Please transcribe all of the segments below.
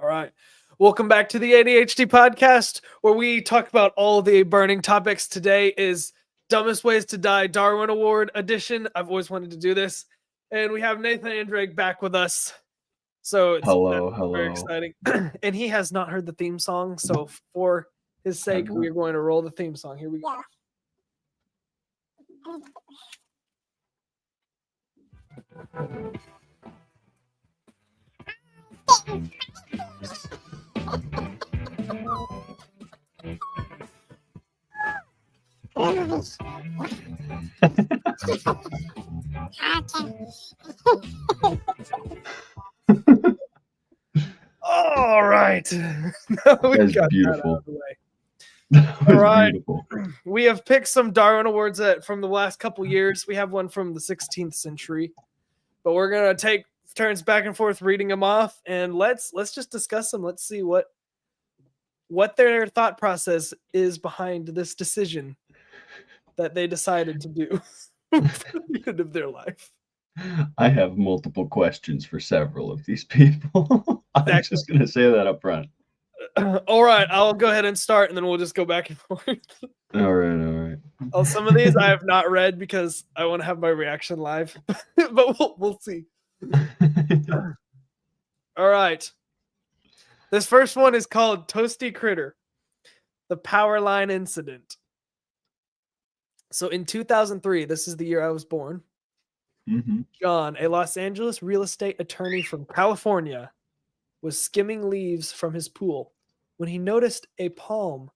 All right. Welcome back to the ADHD podcast, where we talk about all the burning topics. Today is Dumbest Ways to Die Darwin Award edition. I've always wanted to do this. And we have Nathan Andrake back with us. So that's Hello, very hello. exciting. And he has not heard the theme song. So for his sake, we are going to roll the theme song. Here we go. All right. That's beautiful. That was beautiful. We have picked some Darwin Awards from the last couple years. We have one from the 16th century, but we're gonna take turns back and forth reading them off, and let's just discuss them. Let's see what their thought process is behind this decision that they decided to do for the end of their life. I have multiple questions for several of these people. I'm just gonna say that up front. All right, I'll go ahead and start, and then we'll just go back and forth. All right. Some of these I have not read because I want to have my reaction live, but we'll see. All right. This first one is called Toasty Critter, the power line incident. So in 2003, this is the year I was born, John, a Los Angeles real estate attorney from California, was skimming leaves from his pool when he noticed a palm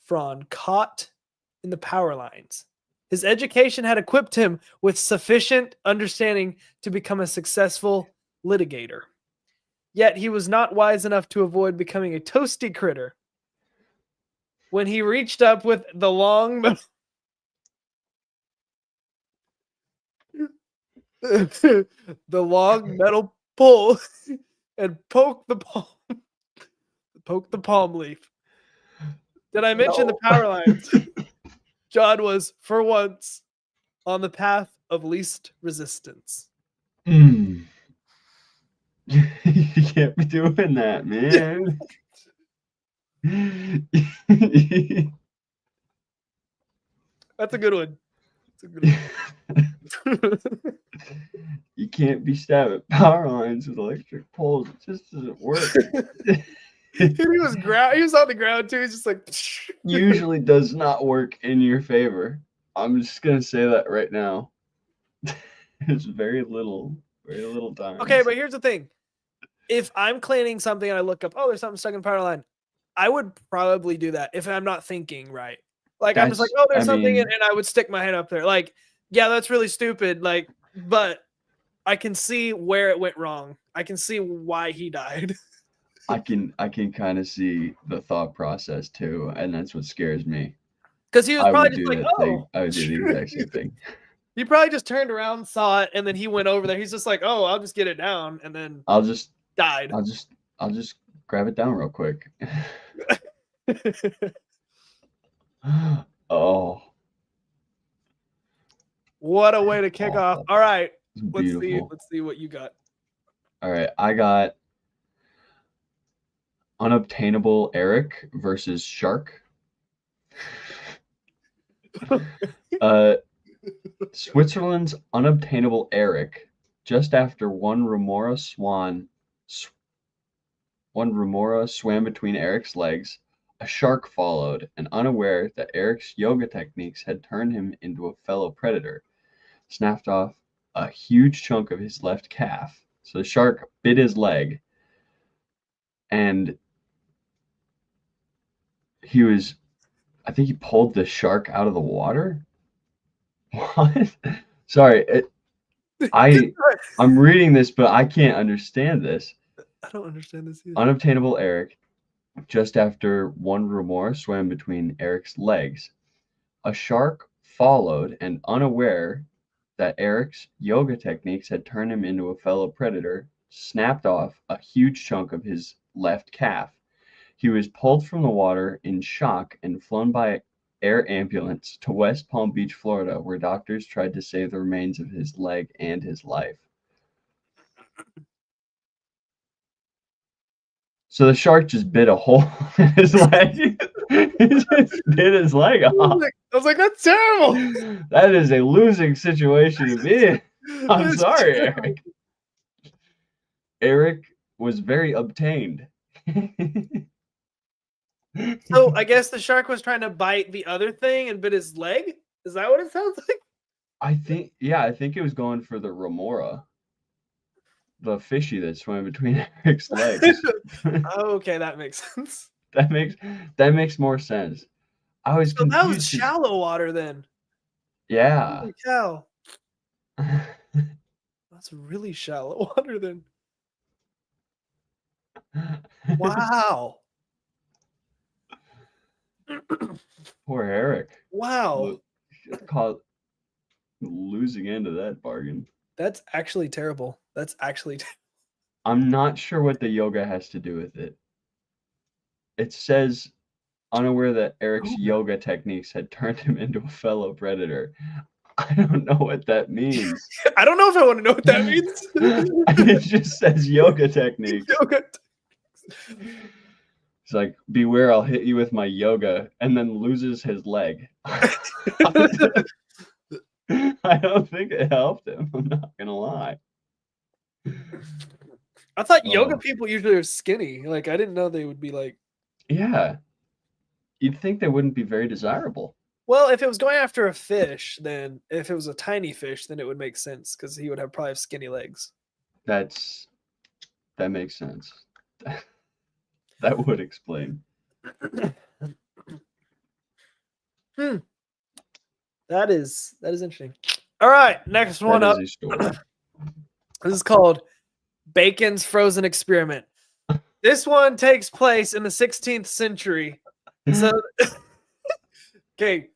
frond caught in the power lines. His education had equipped him with sufficient understanding to become a successful litigator. Yet he was not wise enough to avoid becoming a toasty critter. When he reached up with the long metal pole and poked the palm leaf. Did I mention the power lines? John was, for once, on the path of least resistance. You can't be doing that, man. That's a good one. You can't be stabbing power lines with electric poles. It just doesn't work. He was on the ground too. He's just like usually does not work in your favor. I'm just gonna say that right now. There's very little time. Okay, but here's the thing. If I'm cleaning something and I look up, oh, there's something stuck in the power line, I would probably do that if I'm not thinking right. Like, I'm just like, oh, there's something, and I would stick my head up there. Like, yeah, that's really stupid. Like, but I can see where it went wrong. I can see why he died. I can kind of see the thought process too, and that's what scares me. Because he was probably just like, oh, I would do the exact same thing. He probably just turned around, saw it, and then he went over there. He's just like, oh, I'll just get it down, and then died. I'll just grab it down real quick. Oh. What a way to kick off. All right. Let's see what you got. All right. I got Unobtainable Eric versus Shark. Switzerland's Unobtainable Eric, just after one remora swam between Eric's legs, a shark followed, and unaware that Eric's yoga techniques had turned him into a fellow predator, snapped off a huge chunk of his left calf. So the shark bit his leg, and I think he pulled the shark out of the water. What? Sorry, I'm reading this, but I can't understand this. I don't understand this either. Unobtainable Eric, just after one remora swam between Eric's legs, a shark followed, and unaware that Eric's yoga techniques had turned him into a fellow predator, snapped off a huge chunk of his left calf. He was pulled from the water in shock and flown by air ambulance to West Palm Beach, Florida, where doctors tried to save the remains of his leg and his life. So the shark just bit a hole in his leg. He just bit his leg off. I was like, that's terrible. That is a losing situation to be in. I'm That's sorry, terrible. Eric. Eric was very obtained. So I guess the shark was trying to bite the other thing and bit his leg. Is that what it sounds like? I think it was going for the remora, the fishy that swam between Eric's legs. Oh, okay, that makes sense. that makes more sense. I was So that was confused. shallow water then. Yeah. Holy cow. That's really shallow water then. Wow. Poor Eric. Wow. Caught losing end of that bargain. That's actually terrible. That's actually I'm not sure what the yoga has to do with it. It says unaware that Eric's yoga techniques had turned him into a fellow predator. I don't know what that means. I don't know if I want to know what that means. It just says yoga techniques. Yoga. It's like, beware, I'll hit you with my yoga, and then loses his leg. I don't think it helped him. I'm not gonna lie. I thought yoga Oh. people usually are skinny. Like I didn't know they would be like. Yeah. You'd think they wouldn't be very desirable. Well, if it was going after a fish, then if it was a tiny fish, then it would make sense because he would have probably have skinny legs. That makes sense. That would explain. That is interesting. All right, next one That up. is a story. This is called Bacon's Frozen Experiment. This one takes place in the 16th century. So, okay,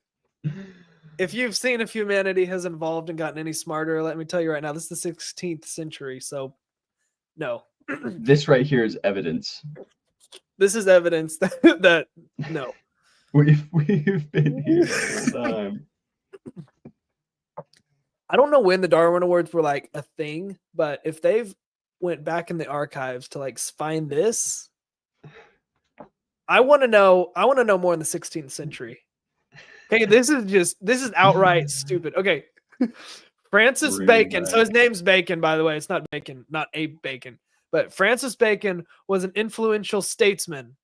if you've seen if humanity has evolved and gotten any smarter, let me tell you right now, this is the 16th century. So, no. This right here is evidence. This is evidence that no. We've been here the whole time. I don't know when the Darwin Awards were like a thing, but if they've went back in the archives to like find this, I want to know more in the 16th century. Okay, this is outright stupid. Okay. Francis Bring Bacon. back. So his name's Bacon, by the way. It's not Bacon, not Abe Bacon. But Francis Bacon was an influential statesman,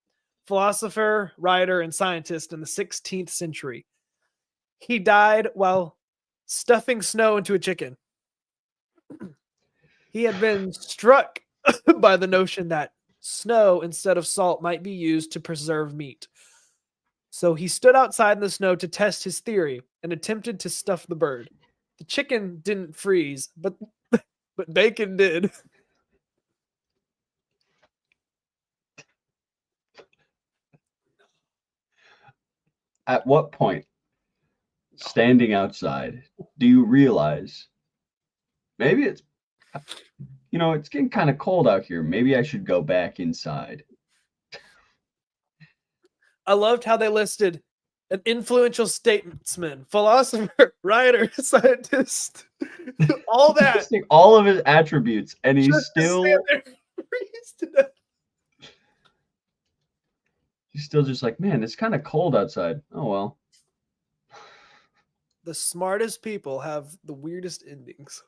philosopher, writer, and scientist in the 16th century. He died while stuffing snow into a chicken. He had been struck by the notion that snow instead of salt might be used to preserve meat. So he stood outside in the snow to test his theory and attempted to stuff the bird. The chicken didn't freeze, but Bacon did. At what point, standing outside, do you realize maybe it's getting kind of cold out here. Maybe I should go back inside. I loved how they listed an influential statesman, philosopher, writer, scientist, all that. Listing all of his attributes, and he's Just to still stand there and freeze to death. he's still just like, man, it's kind of cold outside. Oh well. The smartest people have the weirdest endings.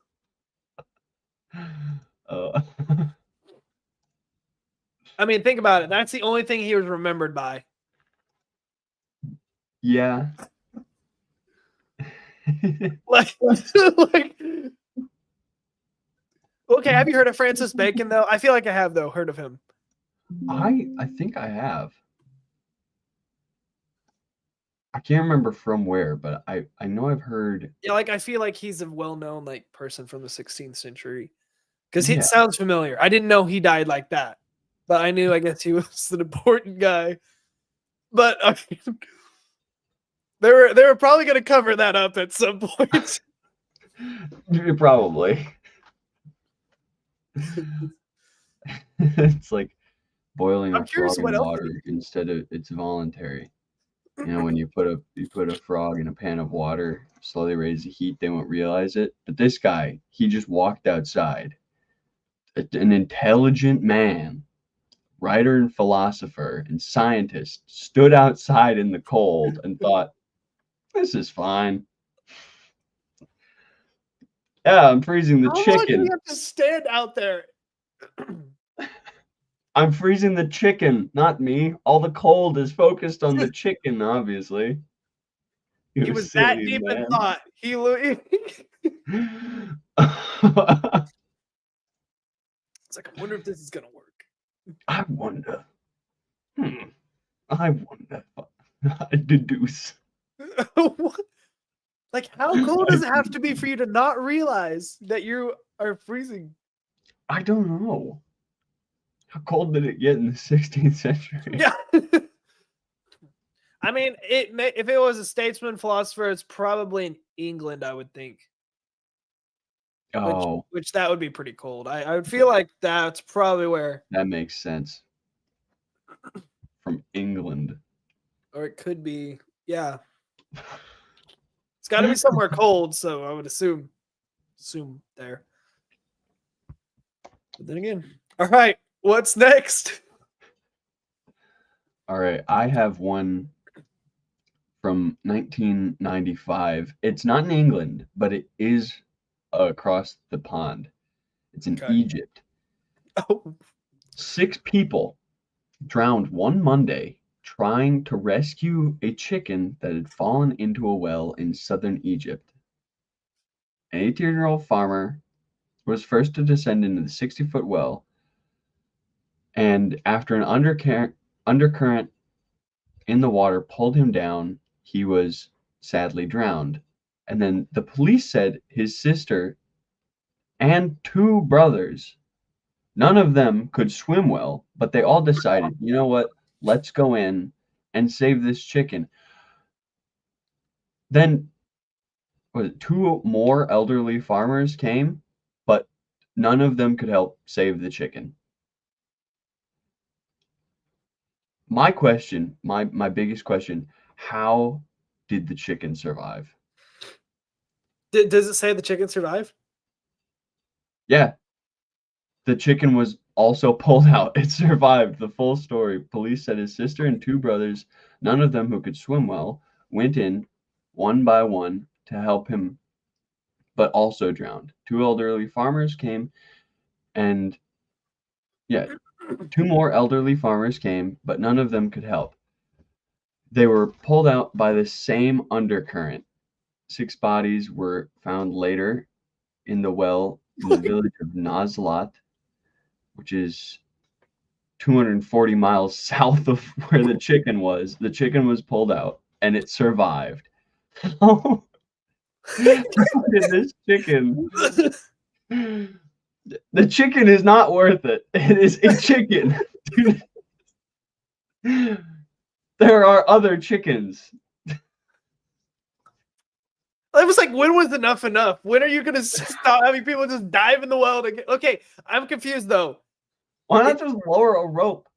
I mean, think about it. That's the only thing he was remembered by. Yeah. Like, okay, have you heard of Francis Bacon though? I feel like I have though, heard of him. I think I have. I can't remember from where, but I know I've heard. Yeah, like I feel like he's a well-known like person from the 16th century. Because Yeah. it sounds familiar. I didn't know he died like that. But I knew I guess he was an important guy. But I mean, they were probably gonna cover that up at some point. Probably. It's like boiling I'm a curious frog what in else water instead of it's voluntary. When you put a frog in a pan of water, slowly raise the heat, they won't realize it. But this guy, he just walked outside. An intelligent man writer and philosopher and scientist stood outside in the cold and thought, this is fine. Yeah, I'm freezing the How long do you chicken. have to stand out there? I'm freezing the chicken, not me. All the cold is focused on the chicken, obviously. He You was that silly deep in man. thought. It's like, I wonder if this is gonna work. I wonder. I wonder. I deduce. What? Like, how cold does it have to be for you to not realize that you are freezing? I don't know. How cold did it get in the 16th century? Yeah. I mean, if it was a statesman philosopher, it's probably in England, I would think. Oh, Which that would be pretty cold. I would feel like that's probably where, that makes sense. From England. or it could be, yeah. It's got to be somewhere cold, so I would assume there. But then again, all right, what's next? All right, I have one from 1995. It's not in England, but it is across the pond. It's in Okay. Egypt. Oh, 6 people drowned one Monday trying to rescue a chicken that had fallen into a well in southern Egypt. An 18-year-old farmer was first to descend into the 60-foot well, and after an undercurrent in the water pulled him down, he was sadly drowned. And then the police said his sister and 2 brothers, none of them could swim well, but they all decided, you know what, let's go in and save this chicken. Then 2 more elderly farmers came, but none of them could help save the chicken. My question, my biggest question, how did the chicken survive? does it say the chicken survived? Yeah, the chicken was also pulled out. It survived the full story. Police said his sister and 2 brothers, none of them who could swim well, went in one by one to help him, but also drowned. 2 elderly farmers came, and yeah, 2 more elderly farmers came, but none of them could help. They were pulled out by the same undercurrent. 6 bodies were found later in the well in the village of Nazlat, which is 240 miles south of where the chicken was. The chicken was pulled out and it survived. How did this chicken? The chicken is not worth it. It is a chicken. There are other chickens. I was like, when was enough enough? When are you gonna stop having people just dive in the well to get? Okay, I'm confused though. Why not just lower a rope?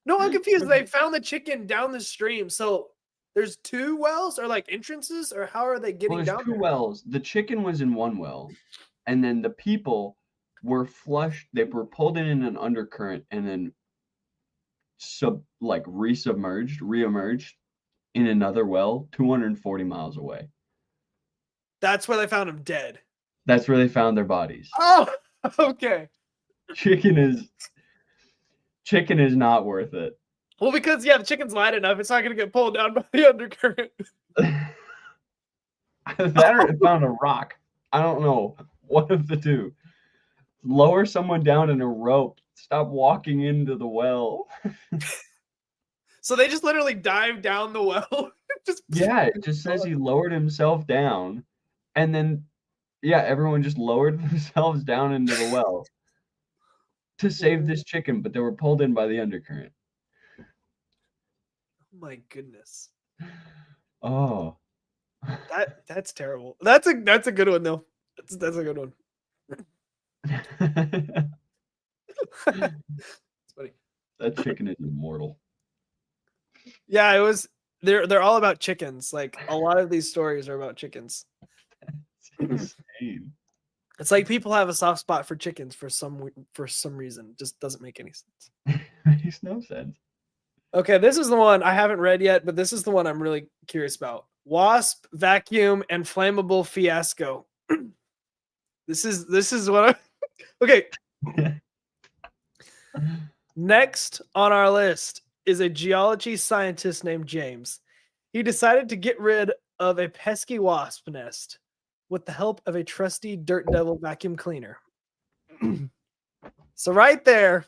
No, I'm confused. They found the chicken down the stream, so there's 2 wells or like entrances, or how are they Well, getting there's down 2 there? wells. The chicken was in one well, and then the people were flushed. They were pulled in an undercurrent, and then reemerged in another well 240 miles away. That's where they found him dead. That's where they found their bodies. Oh, okay. Chicken is not worth it. Well, because yeah, the chicken's light enough, it's not gonna get pulled down by the undercurrent. That or it found a rock. I don't know. One of the 2. Lower someone down in a rope. Stop walking into the well. So they just literally dive down the well. Yeah, it just says he lowered himself down, and then everyone just lowered themselves down into the well to save this chicken, but they were pulled in by the undercurrent. Oh my goodness. Oh. That's terrible. That's a good one though. That's a good one. It's funny. That chicken is immortal. Yeah, it was. They're all about chickens. Like a lot of these stories are about chickens. It's insane. It's like people have a soft spot for chickens for some reason. It just doesn't make any sense. Makes no sense. Okay, this is the one I haven't read yet, but this is the one I'm really curious about. Wasp, vacuum, and flammable fiasco. This is what okay. Next on our list is a geology scientist named James. He decided to get rid of a pesky wasp nest with the help of a trusty Dirt Devil vacuum cleaner. So right there,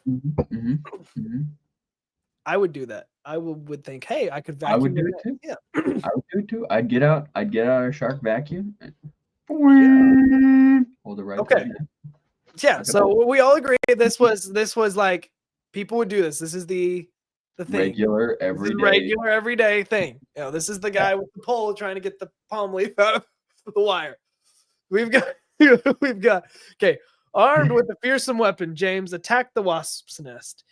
I would do that. I would think, hey, I could vacuum. I would do it too. Yeah. I would do it too. I'd get out a shark vacuum. Hold it right Okay. there. Yeah. So we all agree this was like people would do this. This is the thing. Regular everyday thing. You know, this is the guy with the pole trying to get the palm leaf out of the wire. We've got okay. Armed with a fearsome weapon, James attacked the wasp's nest.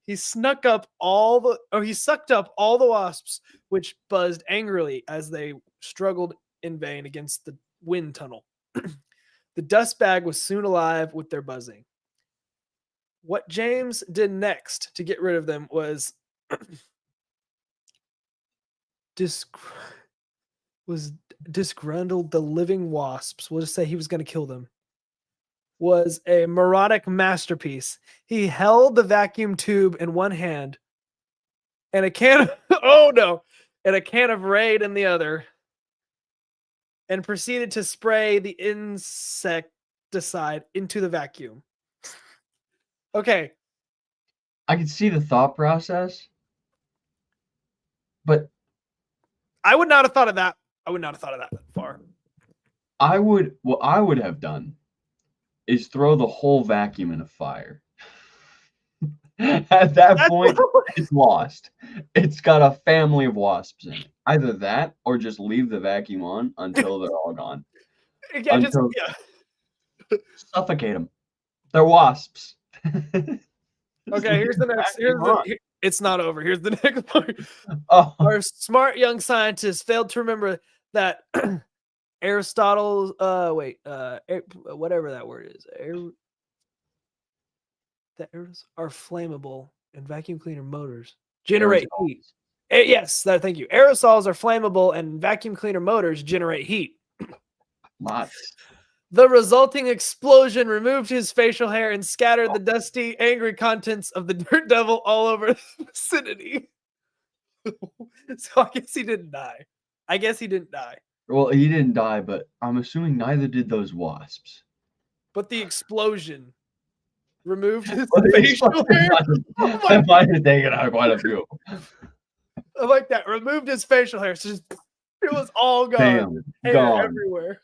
He sucked up all the wasps, which buzzed angrily as they struggled in vain against the wind tunnel. The dust bag was soon alive with their buzzing. What James did next to get rid of them was disgruntled the living wasps. We'll just say he was going to kill them. Was a neurotic masterpiece. He held the vacuum tube in one hand and a can of and a can of Raid in the other, and proceeded to spray the insecticide into the vacuum. Okay. I can see the thought process, but I would not have thought of that. I would not have thought of that far. What I would have done is throw the whole vacuum in a fire. At that point, it's lost. It's got a family of wasps in it. Either that or just leave the vacuum on until they're all gone. Suffocate them. They're wasps. Okay, here's the next. It's not over. Here's the next part. Oh. Our smart young scientists failed to remember that Aristotle, whatever that word is, are flammable, and vacuum cleaner motors generate heat. Yes, thank you. Aerosols are flammable, and vacuum cleaner motors generate heat. Lots. The resulting explosion removed his facial hair and scattered the dusty, angry contents of the Dirt Devil all over the vicinity. So I guess he didn't die. Well, he didn't die, but I'm assuming neither did those wasps. But the explosion removed his facial hair. I might have taken out quite a few. I like that. Removed his facial hair. So it was all gone. Damn, gone. Everywhere.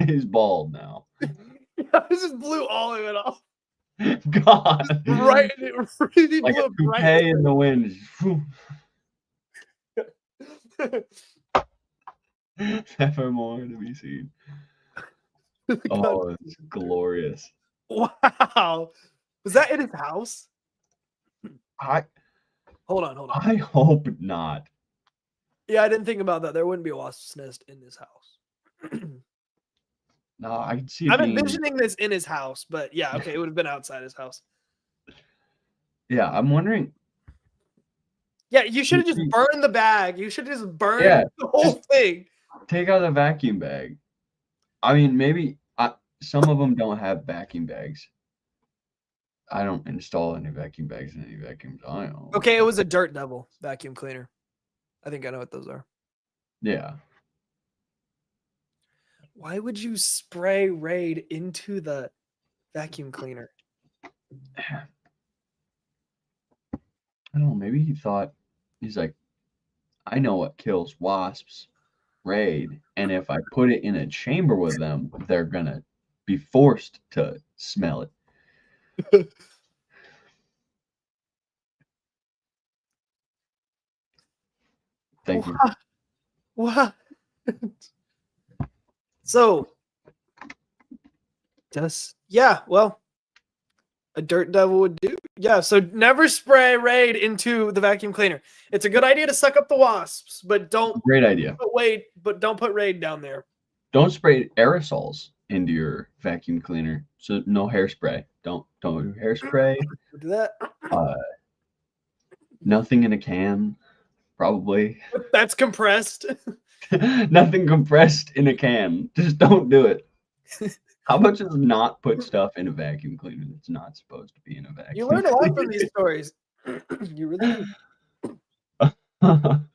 He's bald now. This just blew all of it off. God. Right. It really like blew a toupee in the wind. Never more to be seen. Oh, it's glorious. Wow. Was that in his house? Hold on. I hope not. Yeah, I didn't think about that. There wouldn't be a wasp's nest in his house. No, I can see. I'm envisioning this in his house, but yeah, okay, it would have been outside his house. Yeah, I'm wondering. Yeah, you should have just burned the bag. You should just burn the whole thing. Take out the vacuum bag. I mean, maybe some of them don't have vacuum bags. I don't install any vacuum bags in any vacuums. I don't. Okay, it was a Dirt Devil vacuum cleaner. I think I know what those are. Yeah. Why would you spray Raid into the vacuum cleaner? I don't know. Maybe he thought, he's like, I know what kills wasps, Raid, and if I put it in a chamber with them, they're gonna be forced to smell it. Thank you. What? So, a Dirt Devil would do. Yeah, so never spray Raid into the vacuum cleaner. It's a good idea to suck up the wasps, but don't. Great idea. But don't put Raid down there. Don't spray aerosols. into your vacuum cleaner. So no hairspray. Don't do hairspray. Do that. Uh, nothing in a can, probably. That's compressed. Nothing compressed in a can. Just don't do it. How about just not put stuff in a vacuum cleaner that's not supposed to be in a You vacuum learn a lot from these stories. You really do. cleaner?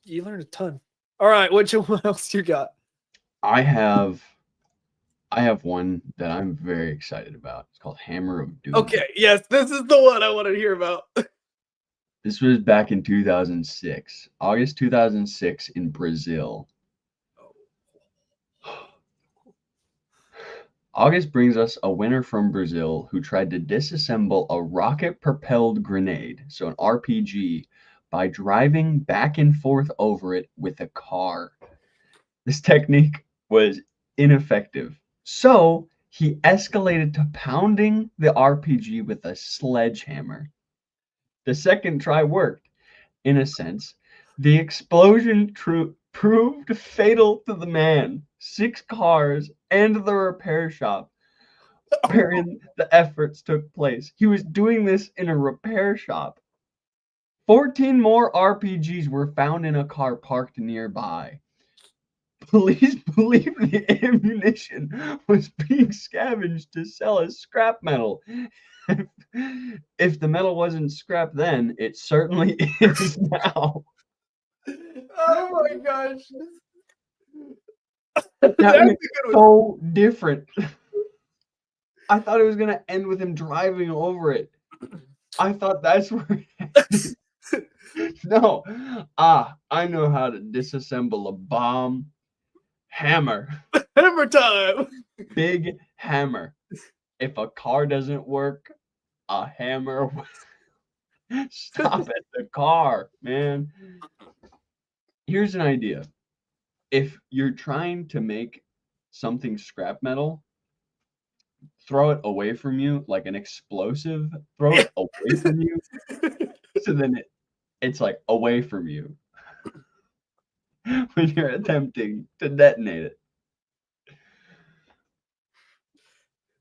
You learn a ton. All right, what else you got? I have one that I'm very excited about. It's called Hammer of Doom. Okay, yes, this is the one I wanted to hear about. This was back in 2006, August 2006 in Brazil. August brings us a winner from Brazil who tried to disassemble a rocket-propelled grenade, so an RPG, by driving back and forth over it with a car. This technique was ineffective, so he escalated to pounding the RPG with a sledgehammer. The second try worked, in a sense. The explosion proved fatal to the man, 6 cars, and the repair shop wherein the efforts took place. He was doing this in a repair shop. 14 more RPGs were found in a car parked nearby. Police believe the ammunition was being scavenged to sell as scrap metal. If the metal wasn't scrap then, it certainly is now. Oh my gosh. That That's a was good one. so different. I thought it was gonna end with him driving over it. I thought that's where it ended. No. I know how to disassemble a bomb. Hammer. Hammer time. Big hammer. If a car doesn't work, a hammer. Stop at the car, man. Here's an idea. If you're trying to make something scrap metal, throw it away from you like an explosive. Throw it away from you, so then it's like away from you when you're attempting to detonate it.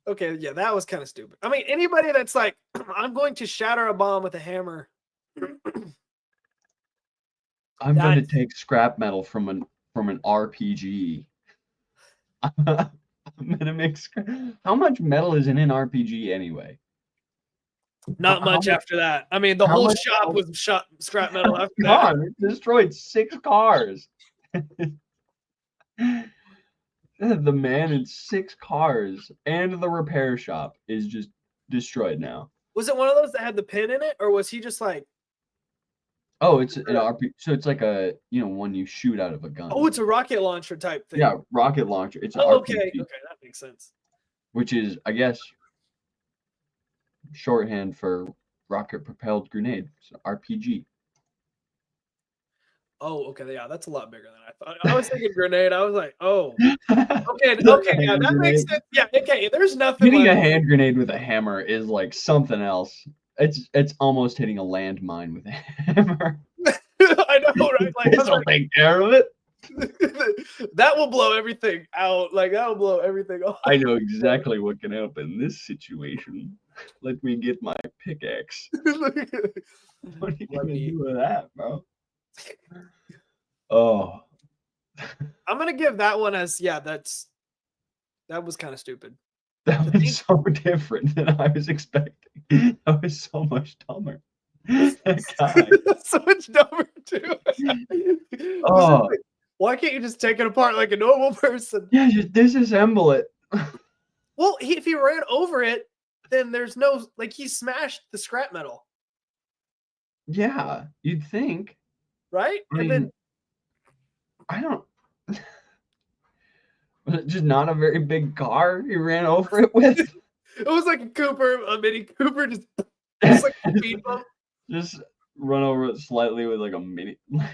Okay, yeah, that was kind of stupid. I mean, anybody that's like, I'm going to shatter a bomb with a hammer. I'm going to That's- take scrap metal from an RPG. I'm gonna make how much metal is in an RPG anyway? Not How much much? after that. I mean, the How whole much shop metal? was shot scrap metal after that. God, it destroyed 6 cars. The man in 6 cars and the repair shop is just destroyed now. Was it one of those that had the pin in it, or was he just like, Oh, it's an RPG, so it's like a one you shoot out of a gun. oh, it's a rocket launcher type thing? Yeah, rocket launcher. It's an Oh, RPG, okay, that makes sense. which is, I guess, shorthand for rocket propelled grenade. It's an RPG. Oh, okay, yeah, that's a lot bigger than I thought. I was thinking grenade. I was like, oh, okay, It's like a yeah, hand that makes grenade. sense. Yeah, okay, there's nothing Hitting like a hand grenade with a hammer is like something else. It's almost hitting a landmine with a hammer. I know, right? Like, I This was will take care of it. that will blow everything out. Like, that will blow everything off. I know exactly what can help in this situation. Let me get my pickaxe. What are you gonna do with that, bro? Oh, I'm gonna give that one as that was kind of stupid. that was so different than I was expecting. That was so much dumber. That guy. So much dumber too. Oh, Why can't you just take it apart like a normal person? yeah, just disassemble it. Well, if he ran over it, then there's no he smashed the scrap metal, Yeah, you'd think. right? I And mean, then I don't. Was it just not a very big car he ran over it with? it was like a Mini Cooper, just like a speed bump. Just run over it slightly with like a mini, like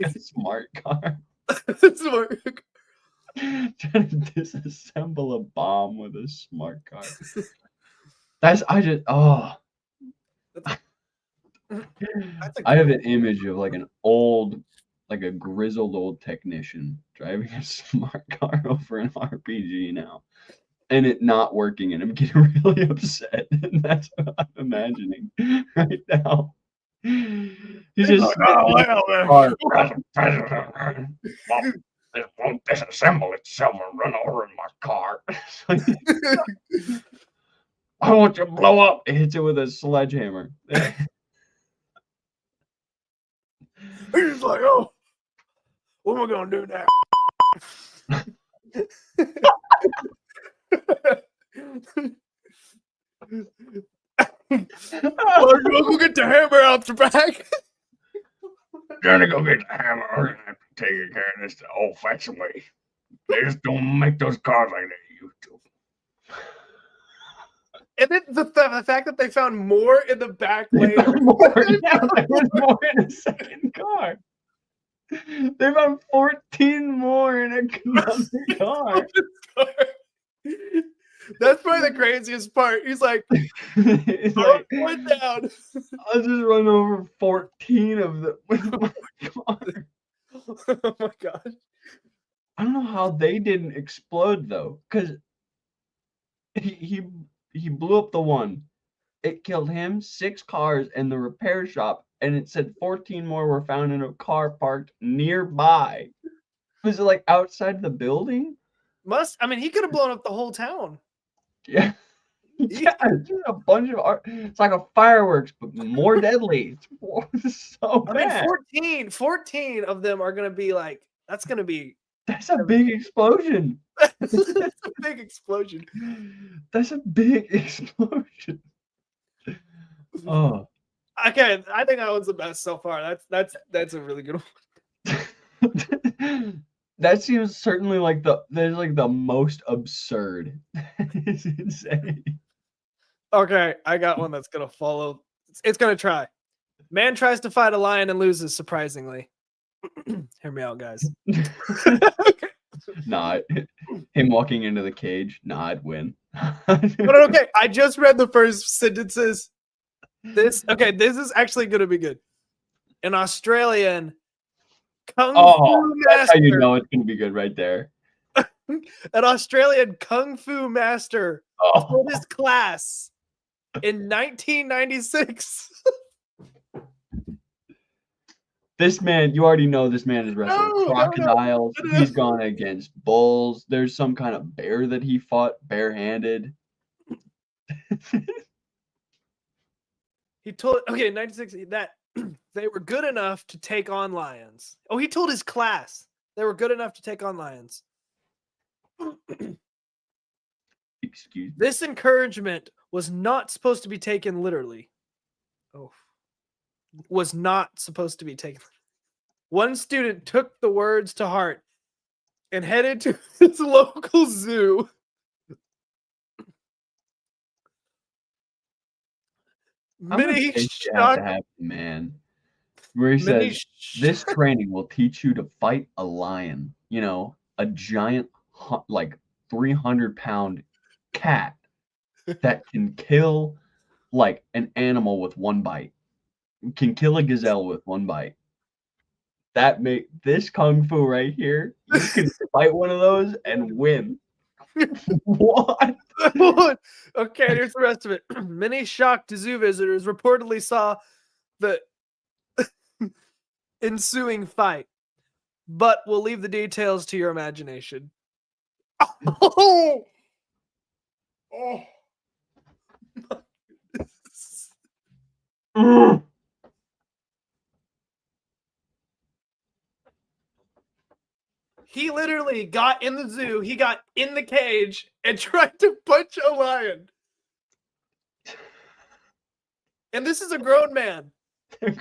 a smart car. Smart. Trying to disassemble a bomb with a smart car. I have an image of like a grizzled old technician driving a smart car over an RPG now, and it not working, and I'm getting really upset. And that's what I'm imagining right now. He's just like, sitting oh, in well, the car. Well, it won't disassemble itself and run over in my car. It's like, I want you to blow up. It hits it with a sledgehammer. He's just like, oh, what am I gonna do now? Well, go get the hammer out the back. Gonna go get the hammer. We're gonna have to take care of this the old-fashioned way. They just don't make those cars like they used to. And then the fact that they found more in the back later. There was more in a second car. They found 14 more in another car. That's probably the craziest part. He's like, It's oh, like, one down. I'll just run over 14 of them with my car. Oh my gosh. I don't know how they didn't explode though, because he blew up the one. It killed him, 6 cars, and the repair shop, and it said 14 more were found in a car parked nearby. Was it like outside the building? I mean, he could have blown up the whole town. Yeah. Yeah, it's just a bunch of art. It's like a fireworks, but more deadly. It's so bad. I mean, 14 of them are gonna be like, that's gonna be That's a big explosion. that's a big explosion. That's a big explosion. Oh. Okay, I think that one's the best so far. That's a really good one. That seems certainly like the most absurd. It's insane. Okay, I got one that's gonna follow. It's gonna try. Man tries to fight a lion and loses, surprisingly. Hear me out, guys. Nah, him walking into the cage, nah, I'd win. But okay, I just read the first sentences. This is actually gonna be good. An Australian kung fu master. That's how you know it's gonna be good right there. An Australian kung fu master told his class in 1996. This man, you already know this man has wrestled crocodiles. No. He's gone against bulls. There's some kind of bear that he fought barehanded. He told, in 1960 that they were good enough to take on lions. Oh, he told his class they were good enough to take on lions. Excuse me. This encouragement was not supposed to be taken literally. Oh, was not supposed to be taken. One student took the words to heart and headed to his local zoo. Many shocked, have to man. Where he says, this training will teach you to fight a lion. You know, a giant, like 300-pound cat that can kill like an animal with one bite. Can kill a gazelle with one bite. That make this kung fu right here. You can fight one of those and win. What? Okay, here's the rest of it. Many shocked zoo visitors reportedly saw the ensuing fight, but we'll leave the details to your imagination. Oh! Oh! He literally got in the zoo, he got in the cage and tried to punch a lion. And this is a grown man. A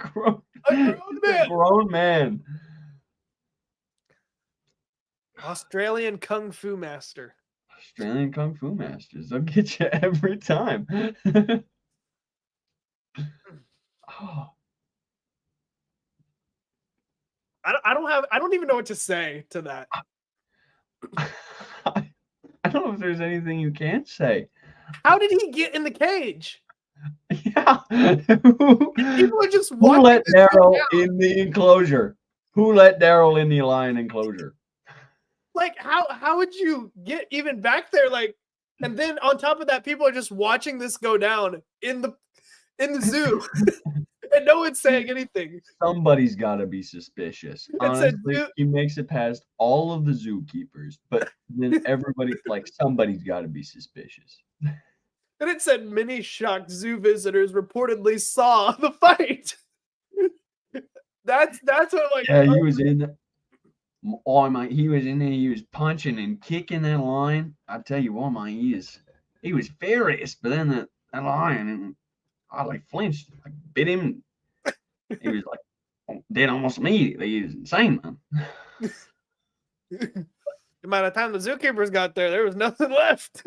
grown man. Australian Kung Fu Master. Australian Kung Fu Masters. They'll get you every time. Oh. I don't even know what to say to that. I don't know if there's anything you can't say. How did he get in the cage? Yeah. People are just Who let Daryl in the enclosure? Who let Daryl in the lion enclosure? Like, how would you get even back there? Like, and then on top of that, people are just watching this go down in the zoo, and no one's saying anything. Somebody's got to be suspicious. It said Honestly, zoo. he makes it past all of the zookeepers, but then everybody, like, somebody's got to be suspicious. And it said many shocked zoo visitors reportedly saw the fight. That's what I'm like. Yeah, he was in. Oh my, he was in there. He was punching and kicking that lion. I tell you what, my he was furious. But then that lion, and I like flinched, like bit him. He was like dead almost immediately. He was insane, man. By the time the zookeepers got there was nothing left.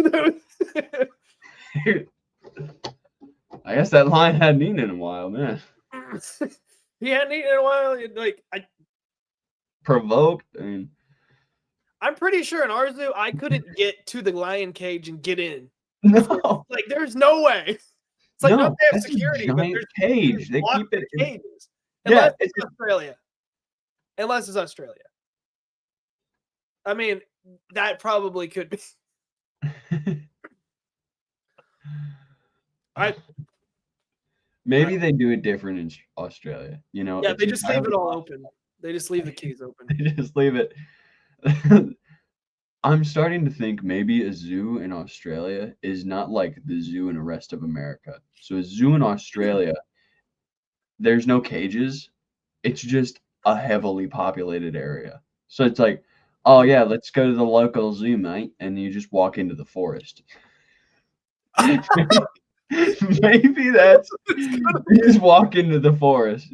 I guess that lion hadn't eaten in a while, man. He hadn't eaten in a while. Like, Provoked, and I'm pretty sure in our zoo I couldn't get to the lion cage and get in. no, Like, there's no way. It's like, no, not they have that's security, a but giant there's cage. They keep it in, cages. Unless yeah, it's Australia. Unless it's Australia. I mean, that probably could be. Maybe they do it different in Australia. You know, Yeah, it's they just leave it entirely all possible. open. They just leave the keys open. They just leave it. I'm starting to think maybe a zoo in Australia is not like the zoo in the rest of America. So a zoo in Australia, there's no cages. It's just a heavily populated area. So it's like, oh yeah, let's go to the local zoo, mate, and you just walk into the forest. Maybe that's you just walk into the forest.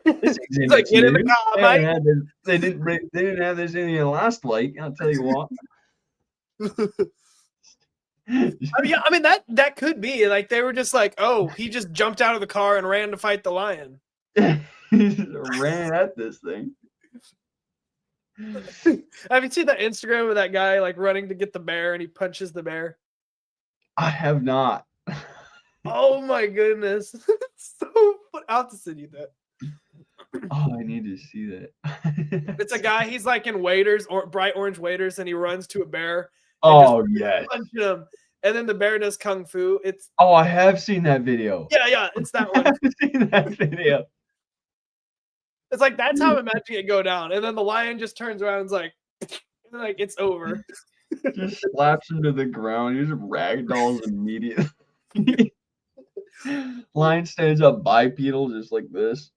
This It's like, get in the car, mate. They didn't have this in the last week. I'll tell you what. I mean that could be like they were just like, oh, he just jumped out of the car and ran to fight the lion. He just ran at this thing. Have you seen that Instagram of that guy like running to get the bear and he punches the bear? I have not. Oh my goodness. So I'll have to send you that. Oh, I need to see that. It's a guy, he's like in waders or bright orange waders, and he runs to a bear. Oh yes. Punching him, and then the bear does kung fu. It's I have seen that video. yeah, it's that one. I've seen that video. It's like that's how I'm imagining it go down, and then the lion just turns around and is like it's over. Just slaps him to the ground. He just ragdolls immediately. Lion stands up bipedal just like this.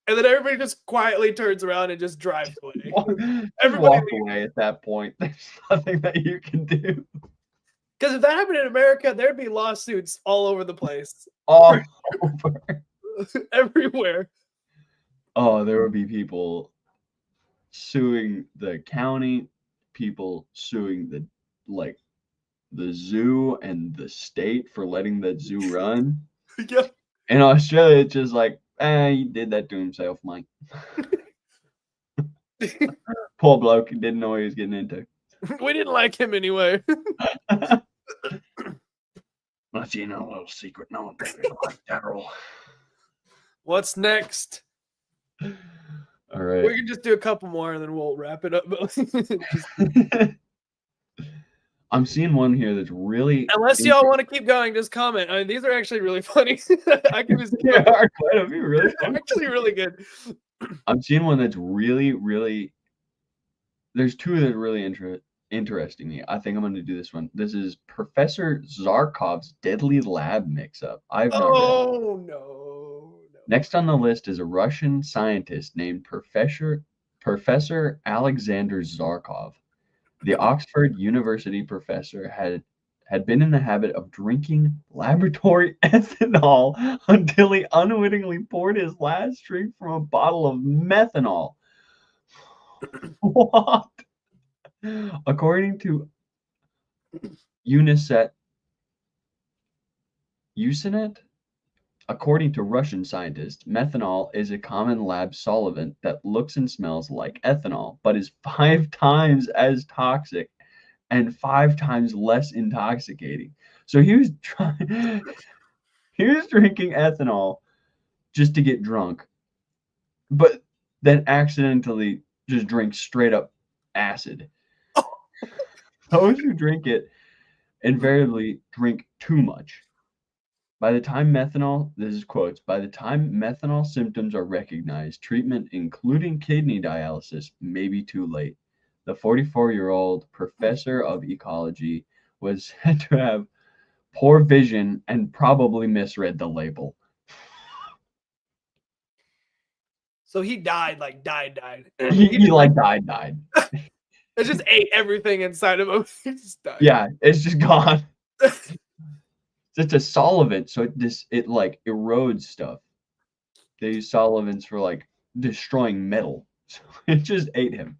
And then everybody just quietly turns around and just drives away. Everybody walk away at that point. There's nothing that you can do. Because if that happened in America, there'd be lawsuits all over the place. All over. Everywhere. Oh, there would be people suing the county, people suing the zoo and the state for letting that zoo run. Yeah. In Australia, it's just like, he did that to himself, Mike. Poor bloke, he didn't know what he was getting into. We didn't like him anyway. Let you know a little secret. No one really like Daryl. What's next? All right. We can just do a couple more and then we'll wrap it up. I'm seeing one here that's really. Unless y'all want to keep going, just comment. I mean, these are actually really funny. I can just. They are quite a few really funny. Actually, really good. I'm seeing one that's really, really. There's two that are really interesting me. I think I'm going to do this one. This is Professor Zarkov's deadly lab mix-up. I've not read it. Oh no. Next on the list is a Russian scientist named Professor Alexander Zarkov. The Oxford University professor had been in the habit of drinking laboratory ethanol until he unwittingly poured his last drink from a bottle of methanol. What? According to Usenet, according to Russian scientists, methanol is a common lab solvent that looks and smells like ethanol, but is 5 times as toxic and 5 times less intoxicating. So he was drinking ethanol just to get drunk, but then accidentally just drink straight up acid. Oh, Those who drink it invariably drink too much. By the time methanol, this is quotes, by the time methanol symptoms are recognized, treatment, including kidney dialysis, may be too late. The 44-year-old professor of ecology was said to have poor vision and probably misread the label. so he died, like died. He like died. It just ate everything inside of him. He just died. Yeah, it's just gone. It's a solvent, so it like erodes stuff. They use solvents for like destroying metal. So it just ate him.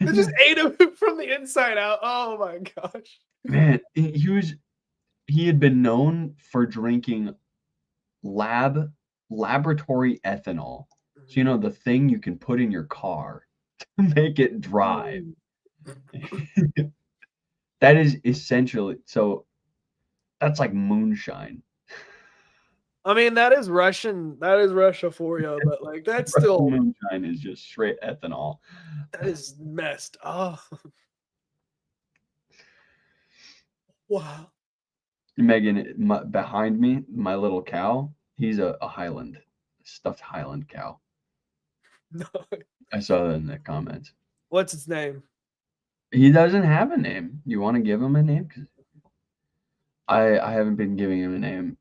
It just ate him from the inside out. Oh my gosh. Man, he had been known for drinking laboratory ethanol. So you know the thing you can put in your car to make it drive. That is essentially so that's like moonshine. I mean, that is Russian. That is Russia for you, but like that's still Moonshine is just straight ethanol. that is messed up. Wow. Megan, behind me, my little cow, he's a stuffed Highland cow. No. I saw that in the comments. What's its name? He doesn't have a name. You want to give him a name? 'Cause I haven't been giving him a name.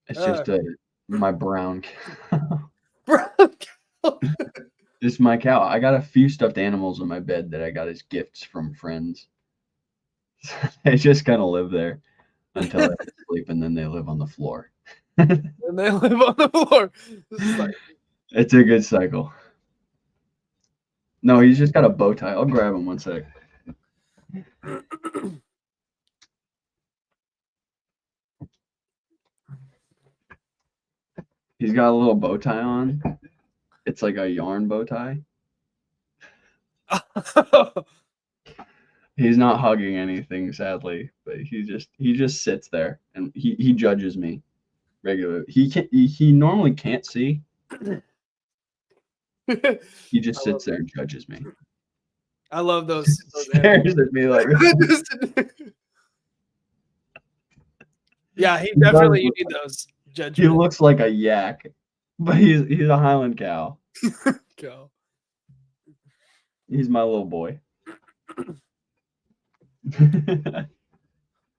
It's just my brown cow. Brown cow. This is my cow. I got a few stuffed animals in my bed that I got as gifts from friends. They just kind of live there until I sleep, and then they live on the floor. And they live on the floor. It's a good cycle. No, he's just got a bow tie. I'll grab him one sec. He's got a little bow tie on. It's like a yarn bow tie. He's not hugging anything, sadly, but he just sits there and he judges me regularly. He normally can't see. He just sits there and judges me. I love those Stares at me like yeah, he definitely you need those judgments. He looks like a yak, but he's a Highland cow. Go. He's my little boy.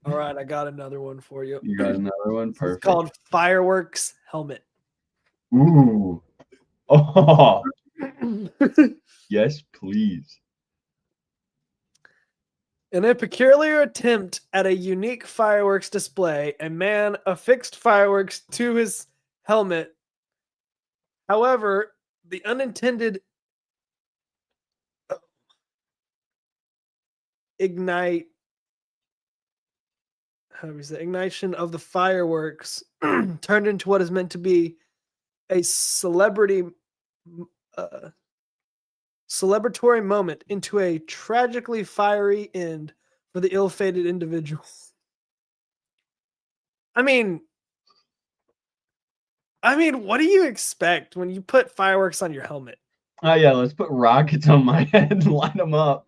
All right, I got another one for you. You got another one? Perfect. It's called Fireworks Helmet. Ooh. Oh. Yes, please. In a peculiar attempt at a unique fireworks display, a man affixed fireworks to his helmet. However, the unintended ignition of the fireworks turned into what is meant to be a celebratory moment into a tragically fiery end for the ill-fated individual. I mean, what do you expect when you put fireworks on your helmet? Oh yeah, let's put rockets on my head and light them up.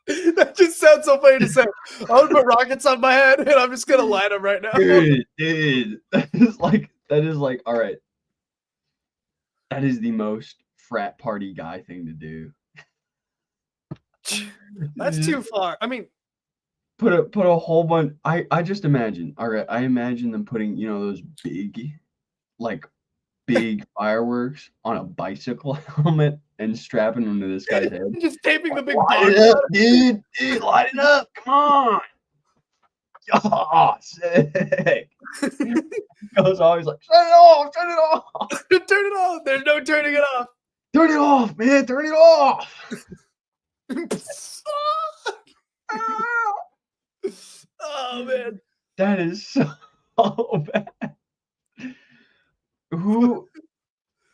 That just sounds so funny to say. I'm gonna put rockets on my head and I'm just gonna light them right now. Dude, that is like, all right. That is the most frat party guy thing to do. That's too far. I mean, put a whole bunch. I just imagine. All right, I imagine them putting those big fireworks on a bicycle helmet and strapping them to this guy's head. Just taping the big light it up, dude. Light it up. Come on. Oh, sick. Goes always like, turn it off. Turn it off. There's no turning it off. Turn it off, man. Turn it off. Oh man. That is so bad. Who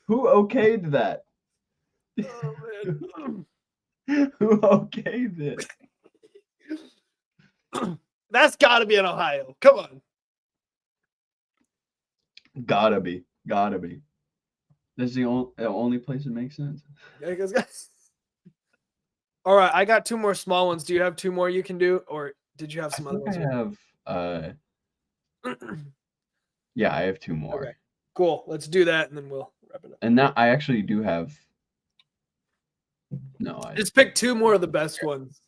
okayed that? Oh man. Who okayed it? That's gotta be in Ohio. Come on. Gotta be. This is the only place it makes sense. Yeah, all right, I got two more small ones. Do you have two more you can do, or did you have I some other think I ones? have. Yeah, I have two Okay, more, cool. Let's do that, and then we'll wrap it up. and now I actually do have. No, I. Just pick two more of the best ones.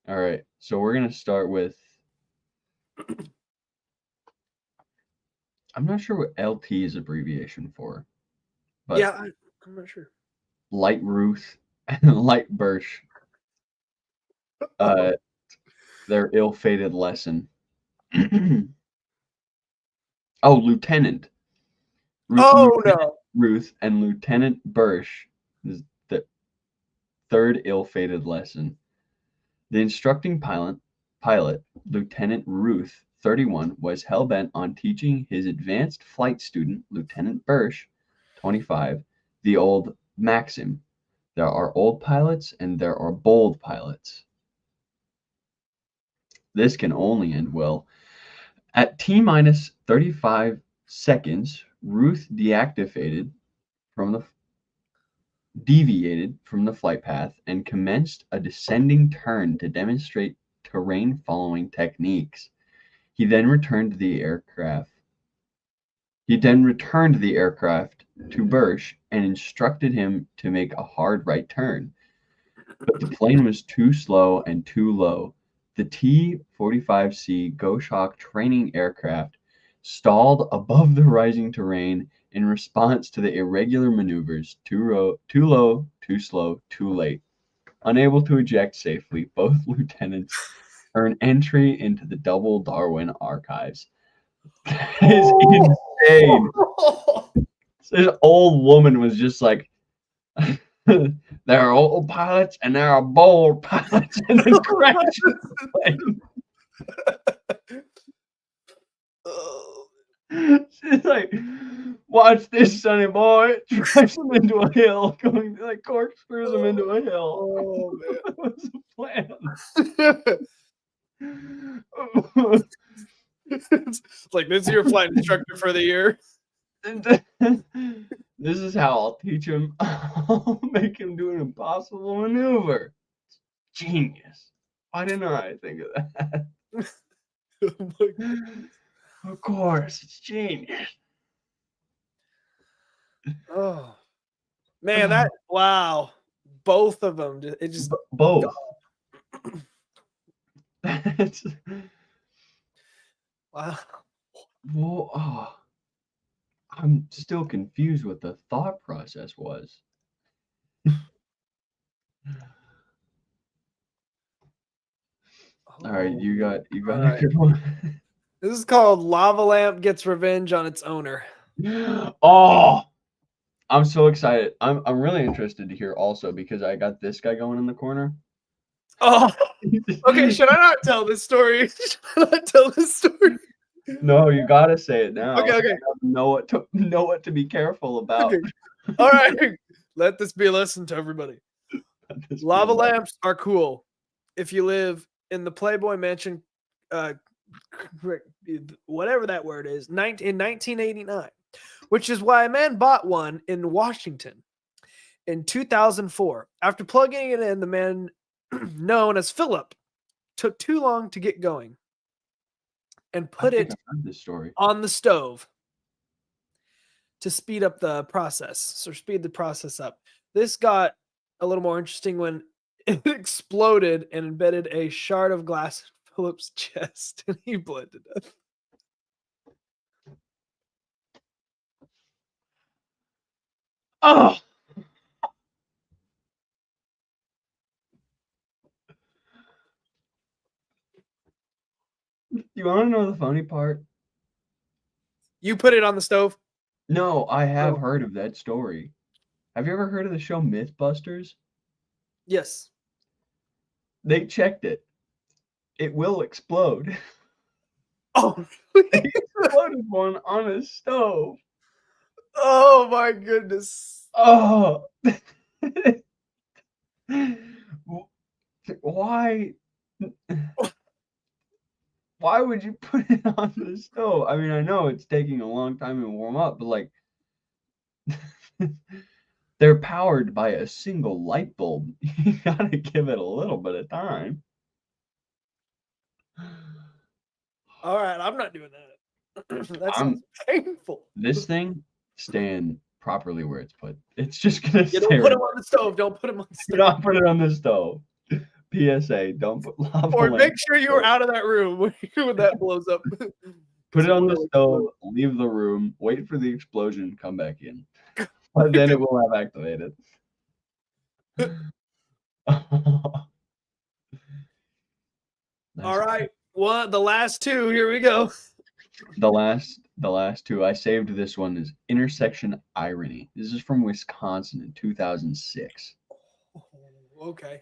All right, so we're gonna start with. I'm not sure what LT is abbreviation for, but Yeah, I'm not sure. Light Ruth and Light Birch. Uh, their ill-fated lesson. Oh, Lieutenant. Oh Lieutenant no! Ruth and Lieutenant Birch is the third ill-fated lesson. The instructing pilot, Lieutenant Ruth, 31, was hell-bent on teaching his advanced flight student, Lieutenant Birch, 25, the old maxim: there are old pilots and there are bold pilots. This can only end well. At T minus 35 seconds, Ruth deviated from the flight path and commenced a descending turn to demonstrate terrain following techniques. He then returned the aircraft. He then returned the aircraft to Birch and instructed him to make a hard right turn. But the plane was too slow and too low. The T-45C Goshawk training aircraft stalled above the rising terrain in response to the irregular maneuvers. Too low, too slow, too late. Unable to eject safely, both lieutenants earned entry into the double Darwin archives. That is insane. This old woman was just like, there are old pilots and there are bold pilots, and then crashed the plane. She's like, watch this, sonny boy. Drives him into a hill, going like corkscrews him into a hill. Oh That was the plan. man! It's like this is your flight instructor for the year. This is how I'll teach him. I'll make him do an impossible maneuver. Genius. Why didn't I think of that? Oh my God. Of course, it's genius. Oh man, that wow! Both of them, it just Both. That's wow. well, I'm still confused what the thought process was. All right, you got All a right. good one. This is called Lava Lamp Gets Revenge on Its Owner. Oh, I'm so excited. I'm really interested to hear also because I got this guy going in the corner. Oh, okay. Should I not tell this story? Should I not tell this story? No, you gotta say it now. Okay, okay, Know what to be careful about. okay. All right. Let this be a lesson to everybody. This Lava feels like- lamps are cool if you live in the Playboy Mansion, uh, whatever that word is, in 1989, which is why a man bought one in Washington in 2004. After plugging it in, the man known as Philip took too long to get going and I put think it I've heard this story. on the stove to speed up the process, so speed the process up. This got a little more interesting when it exploded and embedded a shard of glass in Philip's chest, and he bled to death. Oh, you want to know the funny part? You put it on the stove? No, I have No. heard of that story. Have you ever heard of the show Mythbusters? Yes. They checked it. It will explode. Oh, They exploded one on a stove. oh my goodness. Oh. Why? why would you put it on the stove? I mean, I know it's taking a long time to warm up, but like they're powered by a single light bulb. You gotta give it a little bit of time. All right, I'm not doing that. That I'm sounds painful. this thing stand properly where it's put. It's just gonna You stay don't put right. them on the stove. Don't put them on the Do stove. not put it on the stove. PSA, don't put lava Or make lamp. sure you're out of that room when that blows up. Put 'Cause it on the will stove, explode. leave the room, wait for the explosion, come back in. But then it will have activated. All Nice. right. Well, the last two. Here we go. The last two. I saved this one is intersection irony. This is from Wisconsin in 2006. Okay.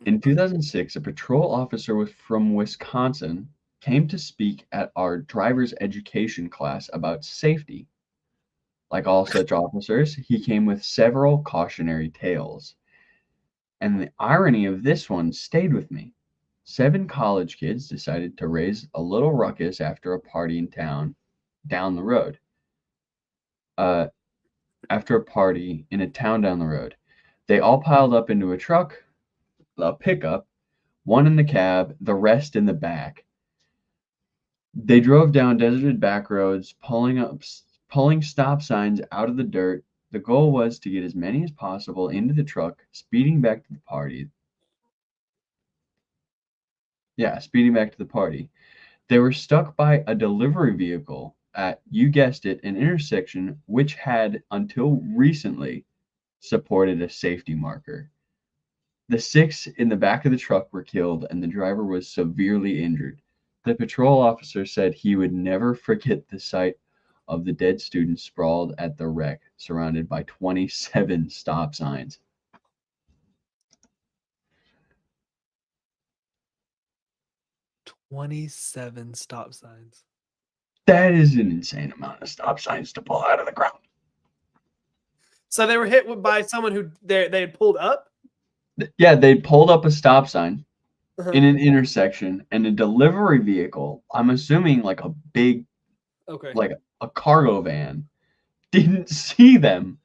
In 2006, a patrol officer from Wisconsin came to speak at our driver's education class about safety. Like all such officers, he came with several cautionary tales. And the irony of this one stayed with me. 7 college kids decided to raise a little ruckus after a party in town down the road. Uh, After a party in a town down the road. They all piled up into a truck, a pickup, one in the cab, the rest in the back. They drove down deserted back roads, pulling stop signs out of the dirt. The goal was to get as many as possible into the truck, speeding back to the party. Yeah, speeding back to the party. They were stuck by a delivery vehicle at, you guessed it, an intersection which had, until recently, supported a safety marker. The 6 in the back of the truck were killed, and the driver was severely injured. The patrol officer said he would never forget the sight of the dead students sprawled at the wreck, surrounded by 27 stop signs. 27 stop signs. That is an insane amount of stop signs to pull out of the ground. So they were hit by someone who they had pulled up. Yeah, they pulled up a stop sign Uh-huh. in an intersection, and a delivery vehicle, I'm assuming like a big, Okay. like a cargo van, didn't see them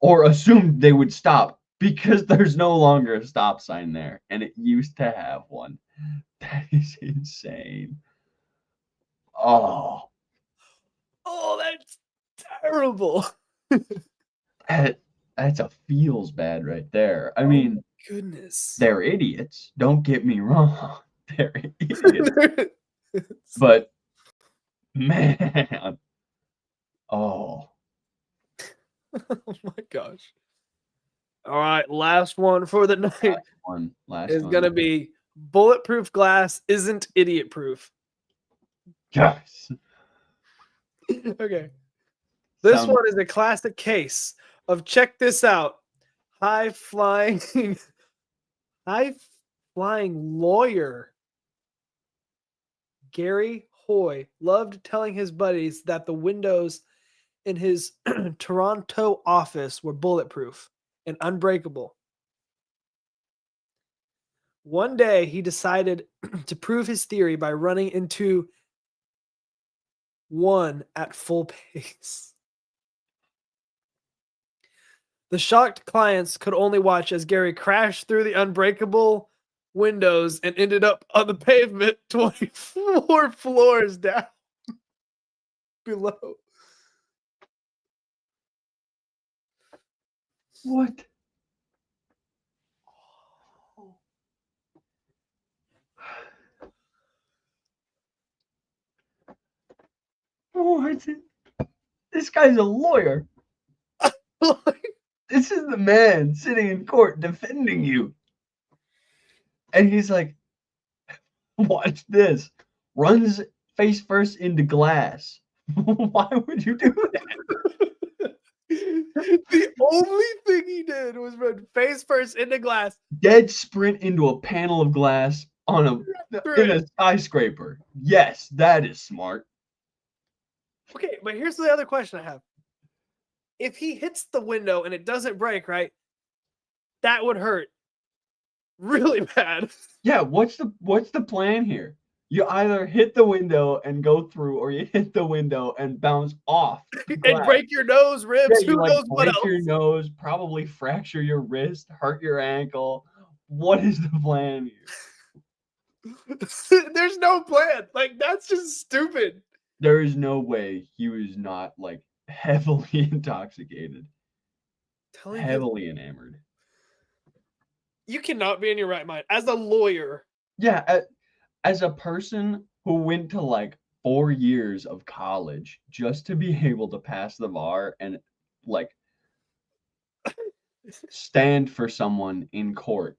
or assumed they would stop because there's no longer a stop sign there, and it used to have one. That is insane. Oh, Oh, that's terrible. that's a feels bad right there. I Oh mean, goodness. they're idiots. Don't get me wrong. They're idiots. But man, oh, Oh my gosh. All right, last one for the night last is one. gonna be bulletproof glass isn't idiot proof. Yes. Okay. This Sound one is a classic case of check this out. High flying high flying lawyer Gary Hoy loved telling his buddies that the windows in his Toronto office were bulletproof and unbreakable. One day, he decided to prove his theory by running into one at full pace. The shocked clients could only watch as Gary crashed through the unbreakable windows and ended up on the pavement 24 floors down below. what? What? This guy's a lawyer. This is the man sitting in court defending you. And he's like, watch this. Runs face first into glass. Why would you do that? The only thing he did was run face first into glass. Dead sprint into a panel of glass on in a skyscraper. Yes, that is smart. Okay, but here's the other question I have. If he hits the window and it doesn't break, right? That would hurt really bad. Yeah, what's the plan here? You either hit the window and go through, or you hit the window and bounce off the And glass. break your nose, Yeah, ribs, you who like knows what break your else? nose, probably fracture your wrist, hurt your ankle. What is the plan here? There's no plan. Like, that's just stupid. There is no way he was not like heavily intoxicated, Telling people heavily enamored. you cannot be in your right mind as a lawyer. Yeah, as a person who went to like 4 years of college just to be able to pass the bar and like stand for someone in court,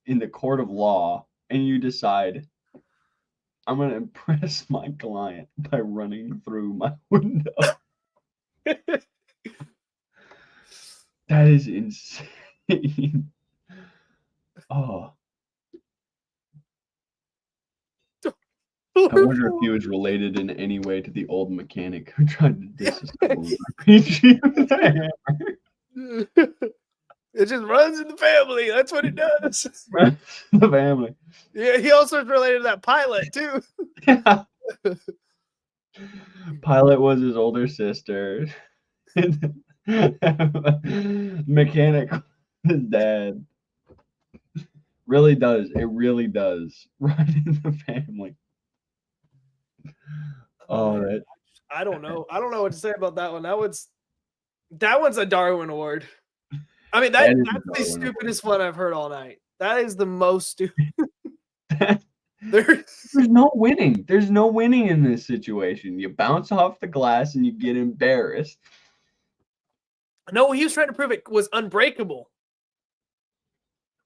in the court of law, and you decide, I'm going to impress my client by running through my window. That is insane. Oh, I wonder if he was related in any way to the old mechanic who tried to disassemble the RPG. It just runs in the family. That's what it does. The family. Yeah, he also is related to that pilot too. Yeah. Pilot was his older sister. Mechanic was his dad. Really does. It really does run in the family. Oh, man. that I don't know. I don't know what to say about that one. That one's a Darwin Award. I mean, is a that's the Darwin Award. stupidest one I've heard all night. That is the most stupid. There's no winning. There's no winning in this situation. You bounce off the glass and you get embarrassed. No, what he was trying to prove it was unbreakable.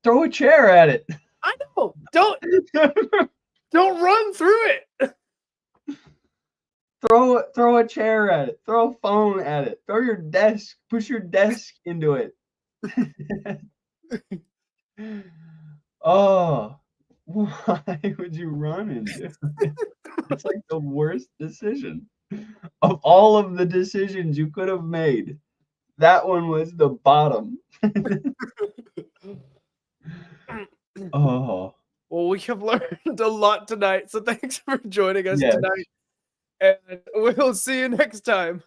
Throw a chair at it. I know. Don't run through it. Throw a chair at it. Throw a phone at it. Throw your desk. Push your desk into it. Oh, why would you run into it? It's like the worst decision. Of all of the decisions you could have made, that one was the bottom. Oh. Well, we have learned a lot tonight, so thanks for joining us Yes. tonight. And we'll see you next time.